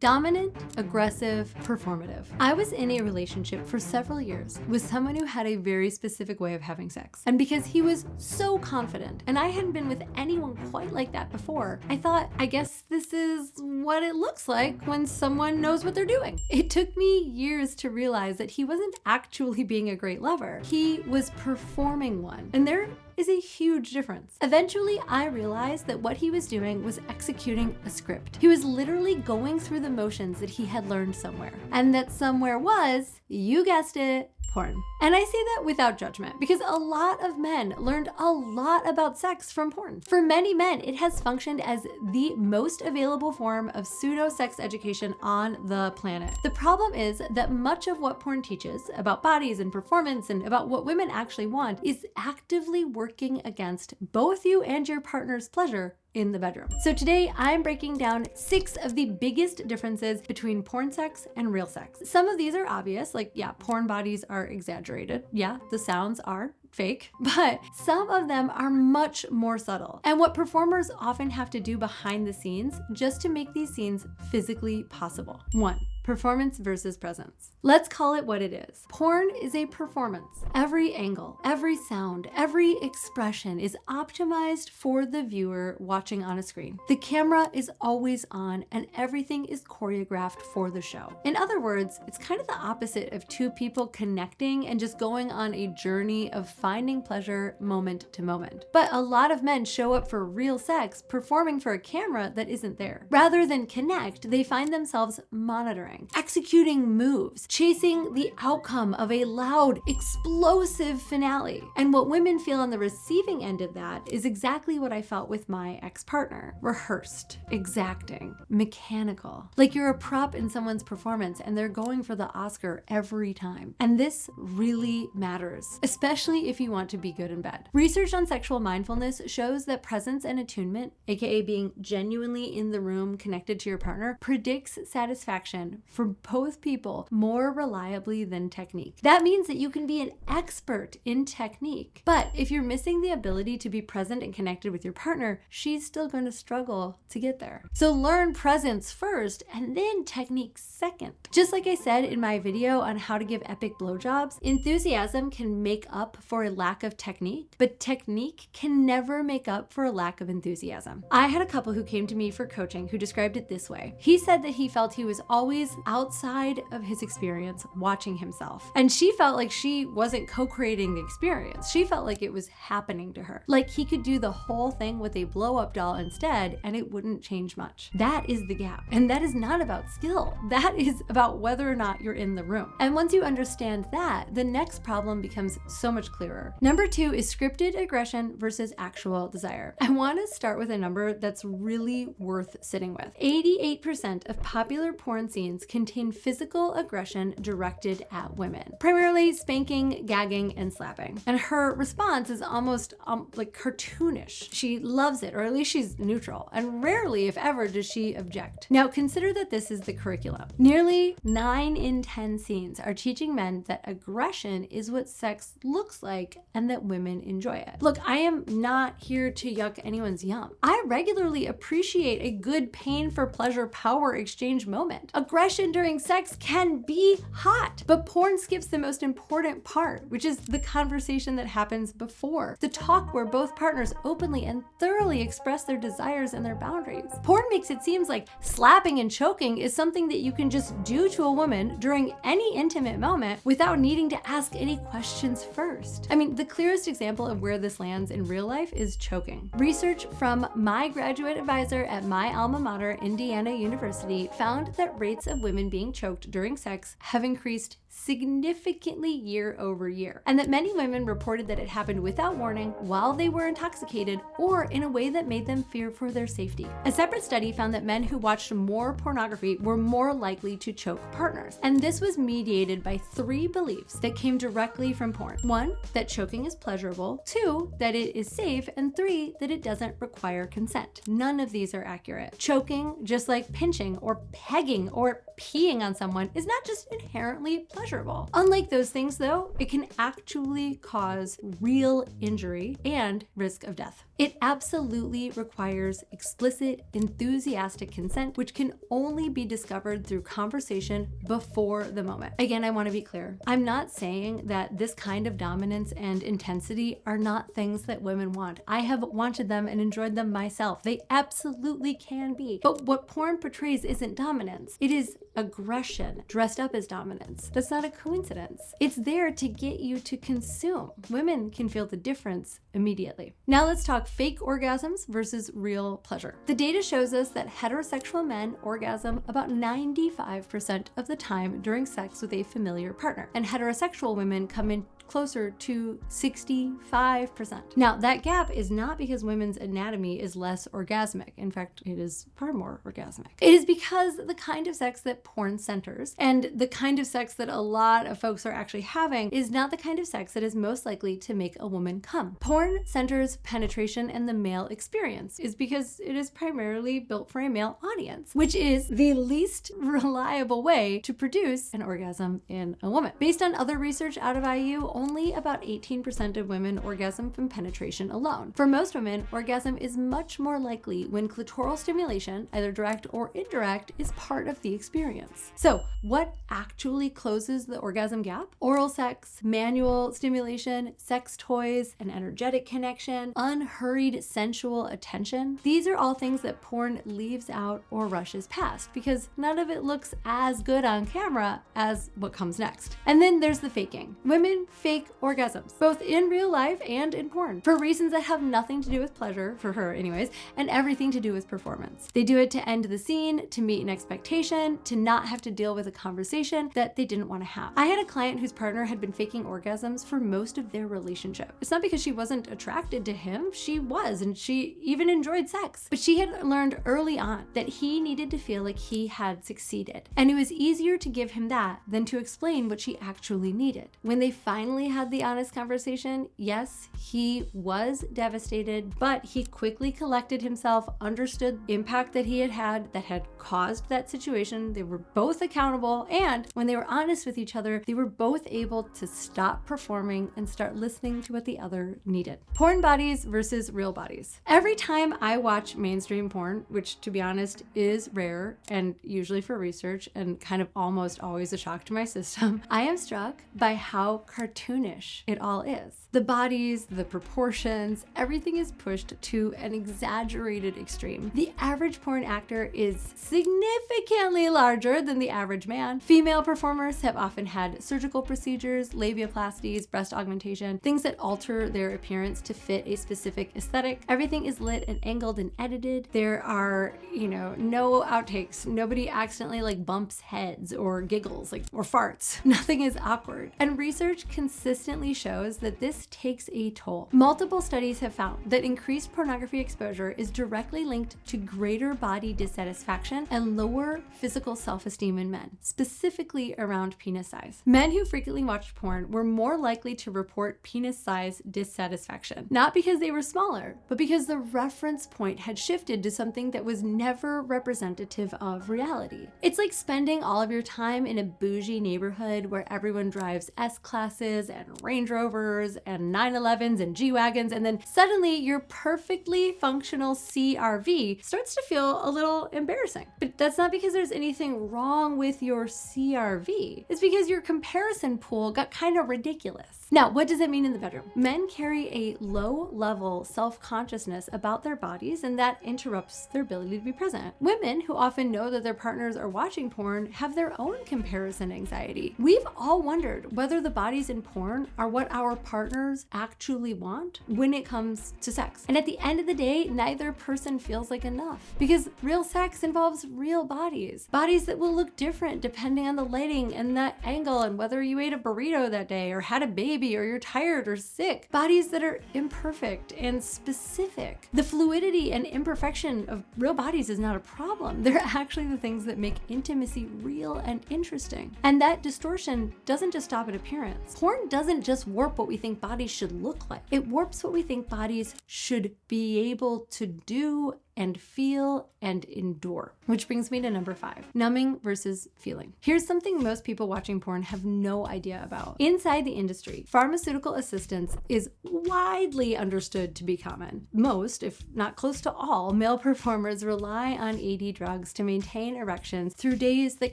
Dominant, aggressive, performative. I was in a relationship for several years with someone who had a very specific way of having sex. And because he was so confident, and I hadn't been with anyone quite like that before, I thought, I guess this is what it looks like when someone knows what they're doing. It took me years to realize that he wasn't actually being a great lover. He was performing one. And there is a huge difference. Eventually, I realized that what he was doing was executing a script. He was literally going through the motions that he had learned somewhere. And that somewhere was, you guessed it, porn. And I say that without judgment because a lot of men learned a lot about sex from porn. For many men, it has functioned as the most available form of pseudo-sex education on the planet. The problem is that much of what porn teaches about bodies and performance and about what women actually want is actively working against both you and your partner's pleasure in the bedroom. So today I'm breaking down 6 of the biggest differences between porn sex and real sex. Some of these are obvious, like yeah, porn bodies are exaggerated. Yeah, the sounds are fake, but some of them are much more subtle. And what performers often have to do behind the scenes just to make these scenes physically possible. 1. Performance versus presence. Let's call it what it is. Porn is a performance. Every angle, every sound, every expression is optimized for the viewer watching on a screen. The camera is always on and everything is choreographed for the show. In other words, it's kind of the opposite of two people connecting and just going on a journey of finding pleasure moment to moment. But a lot of men show up for real sex performing for a camera that isn't there. Rather than connect, they find themselves monitoring, executing moves, chasing the outcome of a loud, explosive finale. And what women feel on the receiving end of that is exactly what I felt with my ex-partner. Rehearsed, exacting, mechanical. Like you're a prop in someone's performance and they're going for the Oscar every time. And this really matters, especially if you want to be good in bed. Research on sexual mindfulness shows that presence and attunement, aka being genuinely in the room connected to your partner, predicts satisfaction for both people more reliably than technique. That means that you can be an expert in technique, but if you're missing the ability to be present and connected with your partner, she's still going to struggle to get there. So learn presence first and then technique second. Just like I said in my video on how to give epic blowjobs, enthusiasm can make up for a lack of technique, but technique can never make up for a lack of enthusiasm. I had a couple who came to me for coaching who described it this way. He said that he felt he was always outside of his experience watching himself. And she felt like she wasn't co-creating the experience. She felt like it was happening to her. Like he could do the whole thing with a blow-up doll instead and it wouldn't change much. That is the gap. And that is not about skill. That is about whether or not you're in the room. And once you understand that, the next problem becomes so much clearer. Number 2 is scripted aggression versus actual desire. I want to start with a number that's really worth sitting with. 88% of popular porn scenes contain physical aggression directed at women, primarily spanking, gagging, and slapping. And her response is almost like cartoonish. She loves it, or at least she's neutral, and rarely, if ever, does she object. Now consider that this is the curriculum. Nearly 9 in 10 scenes are teaching men that aggression is what sex looks like and that women enjoy it. Look, I am not here to yuck anyone's yum. I regularly appreciate a good pain for pleasure power exchange moment. Aggression during sex can be hot, but porn skips the most important part, which is the conversation that happens before. The talk where both partners openly and thoroughly express their desires and their boundaries. Porn makes it seem like slapping and choking is something that you can just do to a woman during any intimate moment without needing to ask any questions first. I mean, the clearest example of where this lands in real life is choking. Research from my graduate advisor at my alma mater, Indiana University, found that rates of women being choked during sex have increased significantly year over year, and that many women reported that it happened without warning while they were intoxicated or in a way that made them fear for their safety. A separate study found that men who watched more pornography were more likely to choke partners, and this was mediated by 3 beliefs that came directly from porn. 1, that choking is pleasurable. 2, that it is safe. And 3, that it doesn't require consent. None of these are accurate. Choking, just like pinching or pegging or peeing on someone, is not just inherently pleasurable. Unlike those things though, it can actually cause real injury and risk of death. It absolutely requires explicit, enthusiastic consent, which can only be discovered through conversation before the moment. Again, I want to be clear. I'm not saying that this kind of dominance and intensity are not things that women want. I have wanted them and enjoyed them myself. They absolutely can be. But what porn portrays isn't dominance. It is aggression dressed up as dominance. That's not a coincidence. It's there to get you to consume. Women can feel the difference immediately. Now let's talk fake orgasms versus real pleasure. The data shows us that heterosexual men orgasm about 95% of the time during sex with a familiar partner, and heterosexual women come in closer to 65%. Now, that gap is not because women's anatomy is less orgasmic. In fact, it is far more orgasmic. It is because the kind of sex that porn centers and the kind of sex that a lot of folks are actually having is not the kind of sex that is most likely to make a woman come. Porn centers penetration and the male experience is because it is primarily built for a male audience, which is the least reliable way to produce an orgasm in a woman. Based on other research out of IU, only about 18% of women orgasm from penetration alone. For most women, orgasm is much more likely when clitoral stimulation, either direct or indirect, is part of the experience. So, what actually closes the orgasm gap? Oral sex, manual stimulation, sex toys, an energetic connection, unhurried sensual attention. These are all things that porn leaves out or rushes past because none of it looks as good on camera as what comes next. And then there's the faking. Women fake orgasms, both in real life and in porn, for reasons that have nothing to do with pleasure, for her anyways, and everything to do with performance. They do it to end the scene, to meet an expectation, to not have to deal with a conversation that they didn't want to have. I had a client whose partner had been faking orgasms for most of their relationship. It's not because she wasn't attracted to him, she was, and she even enjoyed sex. But she had learned early on that he needed to feel like he had succeeded. And it was easier to give him that than to explain what she actually needed. When they finally had the honest conversation, yes, he was devastated, but he quickly collected himself, understood the impact that he had that had caused that situation. They were both accountable, and when they were honest with each other, they were both able to stop performing and start listening to what the other needed. Porn bodies versus real bodies. Every time I watch mainstream porn, which to be honest is rare and usually for research and kind of almost always a shock to my system, I am struck by how cartoonish it all is. The bodies, the proportions, everything is pushed to an exaggerated extreme. The average porn actor is significantly larger than the average man. Female performers have often had surgical procedures, labiaplasties, breast augmentation, things that alter their appearance to fit a specific aesthetic. Everything is lit and angled and edited. There are, no outtakes. Nobody accidentally bumps heads or giggles or farts. Nothing is awkward. And research consistently shows that this takes a toll. Multiple studies have found that increased pornography exposure is directly linked to greater body dissatisfaction and lower physical self-esteem in men, specifically around penis size. Men who frequently watched porn were more likely to report penis size dissatisfaction, not because they were smaller, but because the reference point had shifted to something that was never representative of reality. It's like spending all of your time in a bougie neighborhood where everyone drives S-classes and Range Rovers and 911s and G-Wagons, and then suddenly your perfectly functional CRV starts to feel a little embarrassing. But that's not because there's anything wrong with your CRV. It's because your comparison pool got kind of ridiculous. Now, what does that mean in the bedroom? Men carry a low-level self-consciousness about their bodies, and that interrupts their ability to be present. Women, who often know that their partners are watching porn, have their own comparison anxiety. We've all wondered whether the bodies in porn are what our partners actually want when it comes to sex. And at the end of the day, neither person feels like enough, because real sex involves real bodies. Bodies that will look different depending on the lighting and the angle and whether you ate a burrito that day or had a baby or you're tired or sick. Bodies that are imperfect and specific. The fluidity and imperfection of real bodies is not a problem. They're actually the things that make intimacy real and interesting. And that distortion doesn't just stop at appearance. Porn doesn't just warp what we think bodies should look like. It warps what we think bodies should be able to do and feel and endure. Which brings me to number 5, numbing versus feeling. Here's something most people watching porn have no idea about. Inside the industry, pharmaceutical assistance is widely understood to be common. Most, if not close to all, male performers rely on AD drugs to maintain erections through days that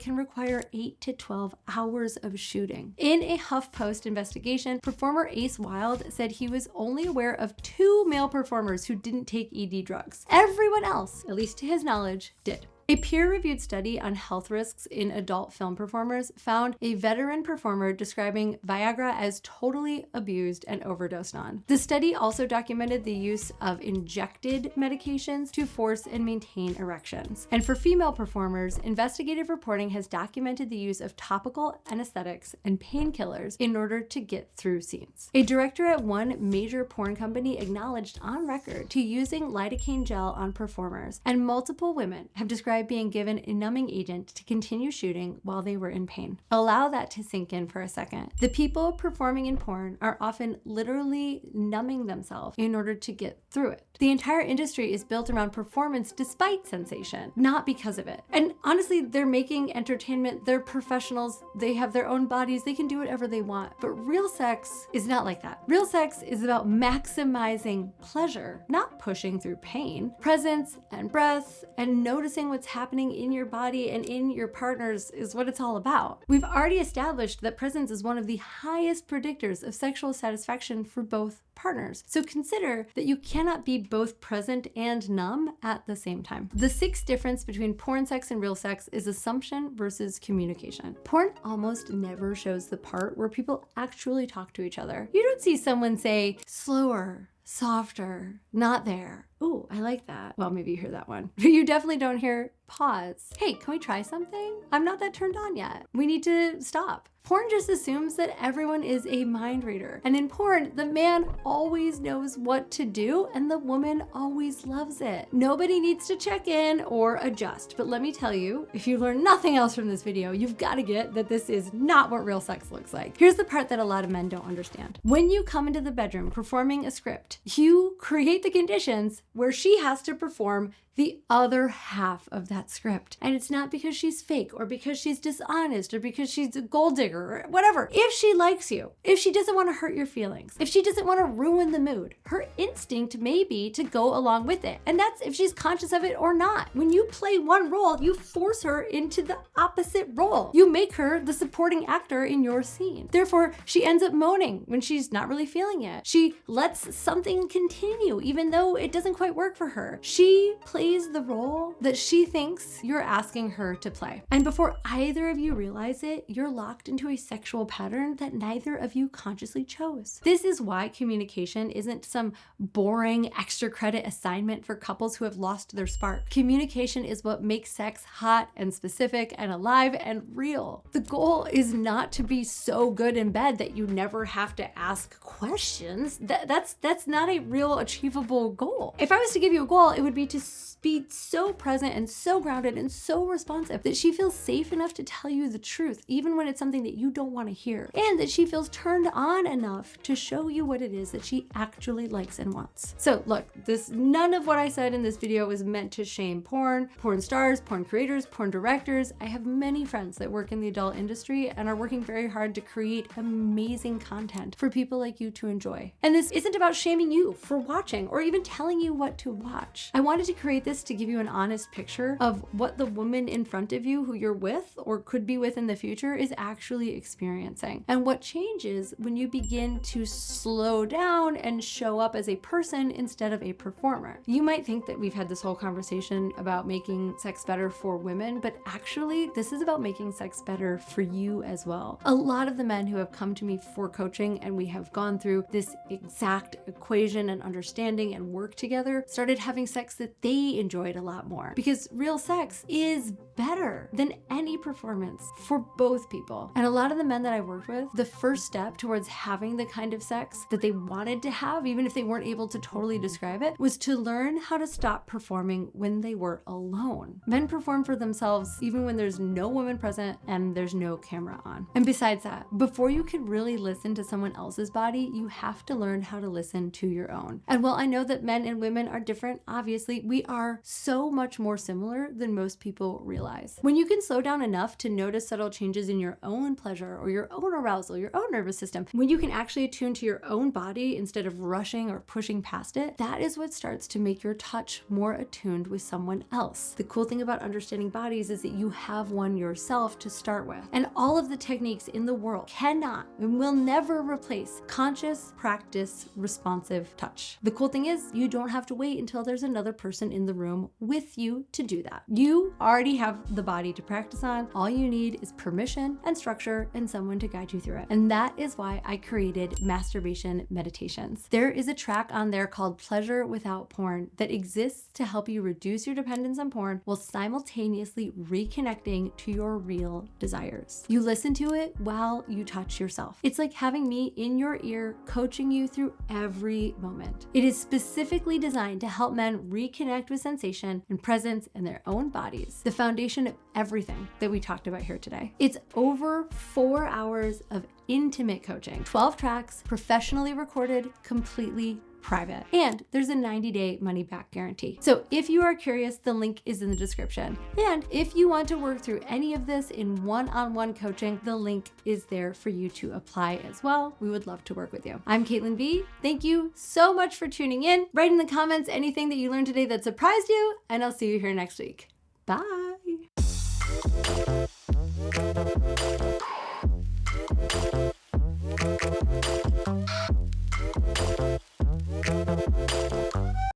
can require 8 to 12 hours of shooting. In a HuffPost investigation, performer Ace Wilde said he was only aware of 2 male performers who didn't take ED drugs. Everyone else, at least to his knowledge, did. A peer-reviewed study on health risks in adult film performers found a veteran performer describing Viagra as totally abused and overdosed on. The study also documented the use of injected medications to force and maintain erections. And for female performers, investigative reporting has documented the use of topical anesthetics and painkillers in order to get through scenes. A director at one major porn company acknowledged on record to using lidocaine gel on performers, and multiple women have described being given a numbing agent to continue shooting while they were in pain. Allow that to sink in for a second. The people performing in porn are often literally numbing themselves in order to get through it. The entire industry is built around performance despite sensation, not because of it. And honestly, they're making entertainment, they're professionals, they have their own bodies, they can do whatever they want. But real sex is not like that. Real sex is about maximizing pleasure, not pushing through pain. Presence and breath and noticing what's happening in your body and in your partners is what it's all about. We've already established that presence is one of the highest predictors of sexual satisfaction for both partners. So consider that you cannot be both present and numb at the same time. The 6th difference between porn sex and real sex is assumption versus communication. Porn almost never shows the part where people actually talk to each other. You don't see someone say, slower, softer, not there. Ooh, I like that. Well, maybe you hear that one. But you definitely don't hear pause. Hey, can we try something? I'm not that turned on yet. We need to stop. Porn just assumes that everyone is a mind reader. And in porn, the man always knows what to do and the woman always loves it. Nobody needs to check in or adjust. But let me tell you, if you learn nothing else from this video, you've got to get that this is not what real sex looks like. Here's the part that a lot of men don't understand. When you come into the bedroom performing a script, you create the conditions where she has to perform the other half of that script. And it's not because she's fake or because she's dishonest or because she's a gold digger or whatever. If she likes you, if she doesn't want to hurt your feelings, if she doesn't want to ruin the mood, her instinct may be to go along with it. And that's if she's conscious of it or not. When you play one role, you force her into the opposite role. You make her the supporting actor in your scene. Therefore, she ends up moaning when she's not really feeling it. She lets something continue even though it doesn't quite work for her. She plays the role that she thinks you're asking her to play. And before either of you realize it, you're locked into a sexual pattern that neither of you consciously chose. This is why communication isn't some boring extra credit assignment for couples who have lost their spark. Communication is what makes sex hot and specific and alive and real. The goal is not to be so good in bed that you never have to ask questions. That's not a real achievable goal. If I was to give you a goal, it would be to be so present and so grounded and so responsive that she feels safe enough to tell you the truth, even when it's something that you don't want to hear, and that she feels turned on enough to show you what it is that she actually likes and wants. So look, none of what I said in this video was meant to shame porn stars, porn creators, porn directors. I have many friends that work in the adult industry and are working very hard to create amazing content for people like you to enjoy. And this isn't about shaming you for watching or even telling you what to watch. I wanted to create this to give you an honest picture of what the woman in front of you who you're with or could be with in the future is actually experiencing, and what changes when you begin to slow down and show up as a person instead of a performer. You might think that we've had this whole conversation about making sex better for women, but actually this is about making sex better for you as well. A lot of the men who have come to me for coaching and we have gone through this exact equation and understanding and work together started having sex that they enjoyed a lot more, because real sex is better than any performance for both people. And a lot of the men that I worked with, the first step towards having the kind of sex that they wanted to have, even if they weren't able to totally describe it, was to learn how to stop performing when they were alone. Men perform for themselves even when there's no woman present and there's no camera on. And besides that, before you can really listen to someone else's body, you have to learn how to listen to your own. And while I know that men and women are different, obviously, we are so much more similar than most people realize. When you can slow down enough to notice subtle changes in your own pleasure or your own arousal, your own nervous system, when you can actually attune to your own body instead of rushing or pushing past it, that is what starts to make your touch more attuned with someone else. The cool thing about understanding bodies is that you have one yourself to start with. And all of the techniques in the world cannot and will never replace conscious, practice, responsive touch. The cool thing is you don't have to wait until there's another person in the room with you to do that. You already have the body to practice on. All you need is permission and structure and someone to guide you through it. And that is why I created Masturbation Meditations. There is a track on there called Pleasure Without Porn that exists to help you reduce your dependence on porn while simultaneously reconnecting to your real desires. You listen to it while you touch yourself. It's like having me in your ear coaching you through every moment. It is specifically designed to help men reconnect with sensation and presence in their own bodies, the foundation of everything that we talked about here today. It's over 4 hours of intimate coaching, 12 tracks, professionally recorded, completely private. And there's a 90-day money-back guarantee. So if you are curious, the link is in the description. And if you want to work through any of this in one-on-one coaching, the link is there for you to apply as well. We would love to work with you. I'm Caitlin B. Thank you so much for tuning in. Write in the comments anything that you learned today that surprised you, and I'll see you here next week. Bye.